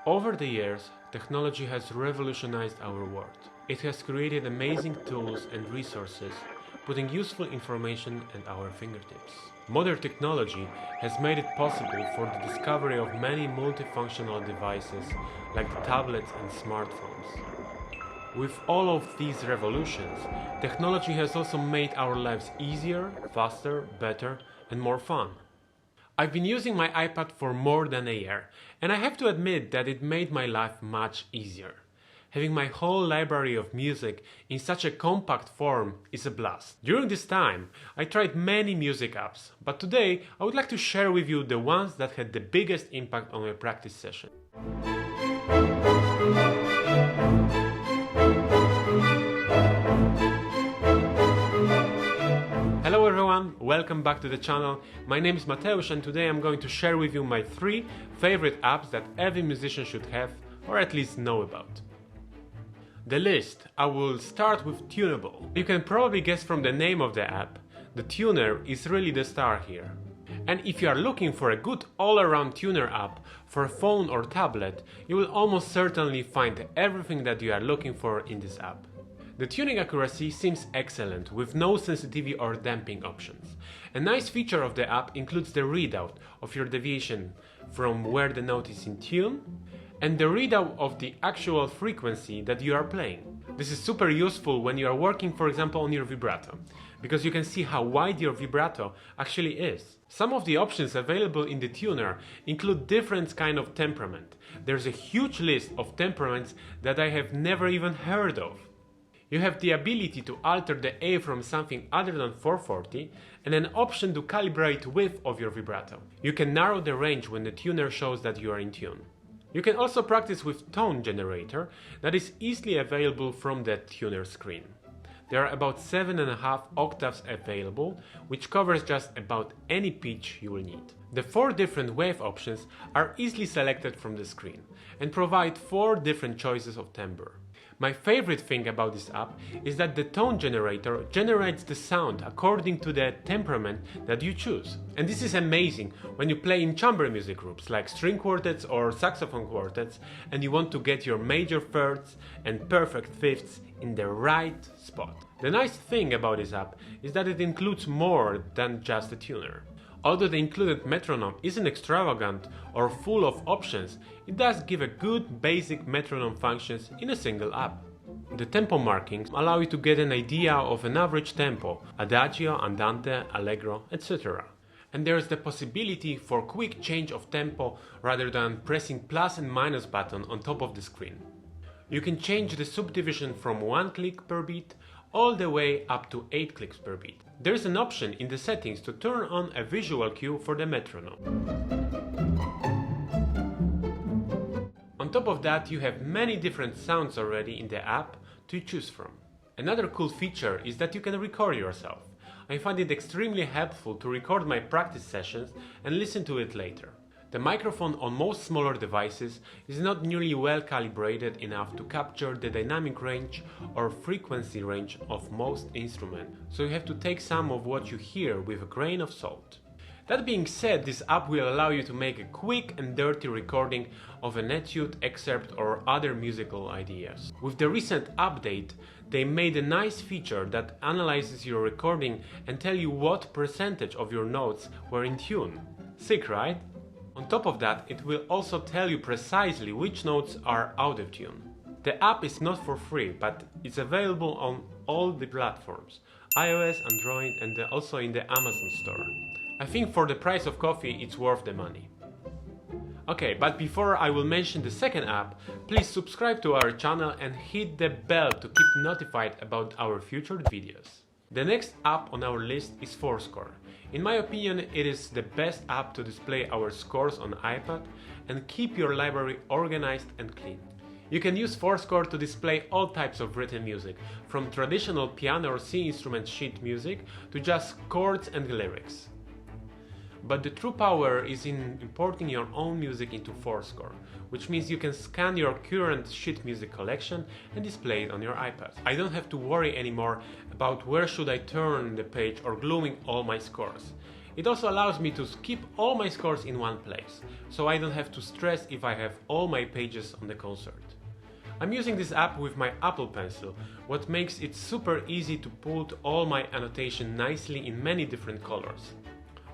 Over the years, technology has revolutionized our world. It has created amazing tools and resources, putting useful information at our fingertips. Modern technology has made it possible for the discovery of many multifunctional devices like the tablets and smartphones. With all of these revolutions, technology has also made our lives easier, faster, better, and more fun. I've been using my iPad for more than a year, and I have to admit that it made my life much easier. Having my whole library of music in such a compact form is a blast. During this time, I tried many music apps, but today I would like to share with you the ones that had the biggest impact on my practice session. Hello everyone, welcome back to the channel. My name is Mateusz and today I'm going to share with you my 3 favorite apps that every musician should have or at least know about. The list, I will start with Tunable. You can probably guess from the name of the app, the tuner is really the star here. And if you are looking for a good all-around tuner app for a phone or tablet, you will almost certainly find everything that you are looking for in this app. The tuning accuracy seems excellent with no sensitivity or damping options. A nice feature of the app includes the readout of your deviation from where the note is in tune and the readout of the actual frequency that you are playing. This is super useful when you are working, for example, on your vibrato, because you can see how wide your vibrato actually is. Some of the options available in the tuner include different kind of temperament. There's a huge list of temperaments that I have never even heard of. You have the ability to alter the A from something other than 440 and an option to calibrate width of your vibrato. You can narrow the range when the tuner shows that you are in tune. You can also practice with tone generator that is easily available from the tuner screen. There are about 7.5 octaves available, which covers just about any pitch you will need. The 4 different wave options are easily selected from the screen and provide 4 different choices of timbre. My favorite thing about this app is that the tone generator generates the sound according to the temperament that you choose. And this is amazing when you play in chamber music groups like string quartets or saxophone quartets and you want to get your major thirds and perfect fifths in the right spot. The nice thing about this app is that it includes more than just a tuner. Although the included metronome isn't extravagant or full of options, it does give a good basic metronome functions in a single app. The tempo markings allow you to get an idea of an average tempo, adagio, andante, allegro, etc. And there is the possibility for quick change of tempo rather than pressing plus and minus button on top of the screen. You can change the subdivision from 1 click per beat all the way up to 8 clicks per beat. There is an option in the settings to turn on a visual cue for the metronome. On top of that, you have many different sounds already in the app to choose from. Another cool feature is that you can record yourself. I find it extremely helpful to record my practice sessions and listen to it later. The microphone on most smaller devices is not nearly well calibrated enough to capture the dynamic range or frequency range of most instruments, so you have to take some of what you hear with a grain of salt. That being said, this app will allow you to make a quick and dirty recording of an etude, excerpt or other musical ideas. With the recent update, they made a nice feature that analyzes your recording and tell you what percentage of your notes were in tune. Sick, right? On top of that, it will also tell you precisely which notes are out of tune. The app is not for free, but it's available on all the platforms, iOS, Android and also in the Amazon store. I think for the price of coffee it's worth the money. Okay, but before I will mention the second app, please subscribe to our channel and hit the bell to keep notified about our future videos. The next app on our list is FourScore. In my opinion, it is the best app to display our scores on iPad and keep your library organized and clean. You can use FourScore to display all types of written music, from traditional piano or C instrument sheet music to just chords and lyrics. But the true power is in importing your own music into FourScore, which means you can scan your current sheet music collection and display it on your iPad. I don't have to worry anymore about where should I turn the page or gluing all my scores. It also allows me to keep all my scores in one place, so I don't have to stress if I have all my pages on the concert. I'm using this app with my Apple Pencil, what makes it super easy to put all my annotation nicely in many different colors.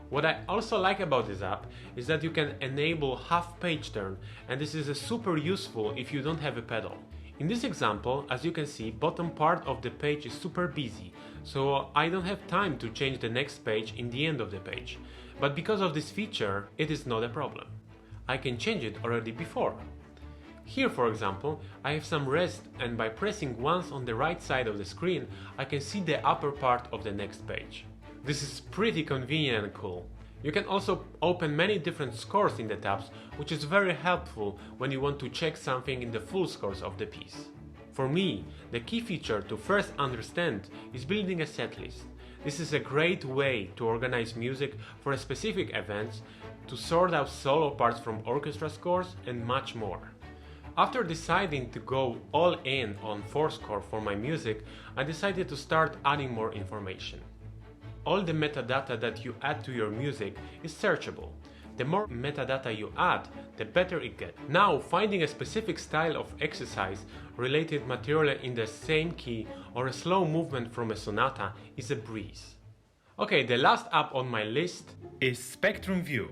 What I also like about this app is that you can enable half page turn, and this is super useful if you don't have a pedal. In this example, as you can see, bottom part of the page is super busy, so I don't have time to change the next page in the end of the page. But because of this feature, it is not a problem. I can change it already before. Here, for example, I have some rest, and by pressing once on the right side of the screen, I can see the upper part of the next page. This is pretty convenient and cool. You can also open many different scores in the tabs, which is very helpful when you want to check something in the full scores of the piece. For me, the key feature to first understand is building a setlist. This is a great way to organize music for a specific event, to sort out solo parts from orchestra scores, and much more. After deciding to go all in on FourScore for my music, I decided to start adding more information. All the metadata that you add to your music is searchable. The more metadata you add, the better it gets. Now, finding a specific style of exercise related material in the same key or a slow movement from a sonata is a breeze. Okay, the last app on my list is Spectrum View.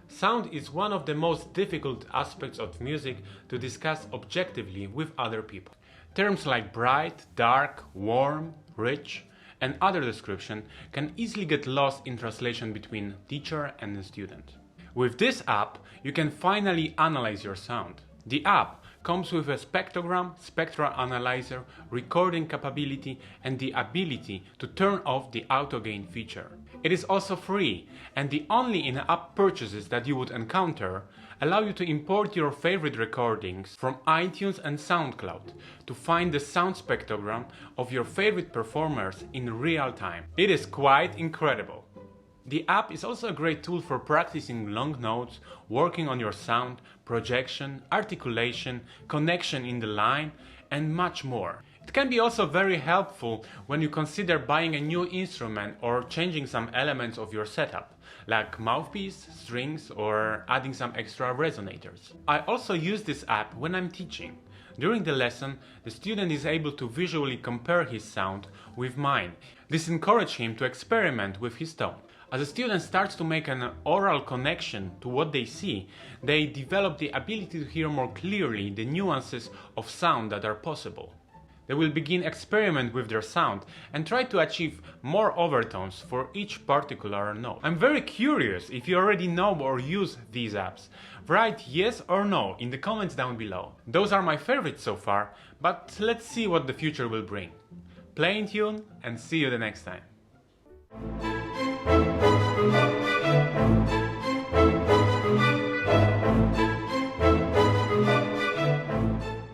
Sound is one of the most difficult aspects of music to discuss objectively with other people. Terms like bright, dark, warm, rich, and other description can easily get lost in translation between teacher and the student. With this app, you can finally analyze your sound. The app comes with a spectrogram, spectral analyzer, recording capability, and the ability to turn off the auto gain feature. It is also free, and the only in-app purchases that you would encounter allow you to import your favorite recordings from iTunes and SoundCloud to find the sound spectrogram of your favorite performers in real time. It is quite incredible. The app is also a great tool for practicing long notes, working on your sound, projection, articulation, connection in the line, and much more. It can be also very helpful when you consider buying a new instrument or changing some elements of your setup, like mouthpiece, strings, or adding some extra resonators. I also use this app when I'm teaching. During the lesson, the student is able to visually compare his sound with mine. This encourages him to experiment with his tone. As a student starts to make an oral connection to what they see, they develop the ability to hear more clearly the nuances of sound that are possible. They will begin experiment with their sound and try to achieve more overtones for each particular note. I'm very curious if you already know or use these apps. Write yes or no in the comments down below. Those are my favorites so far, but let's see what the future will bring. Play in tune and see you the next time.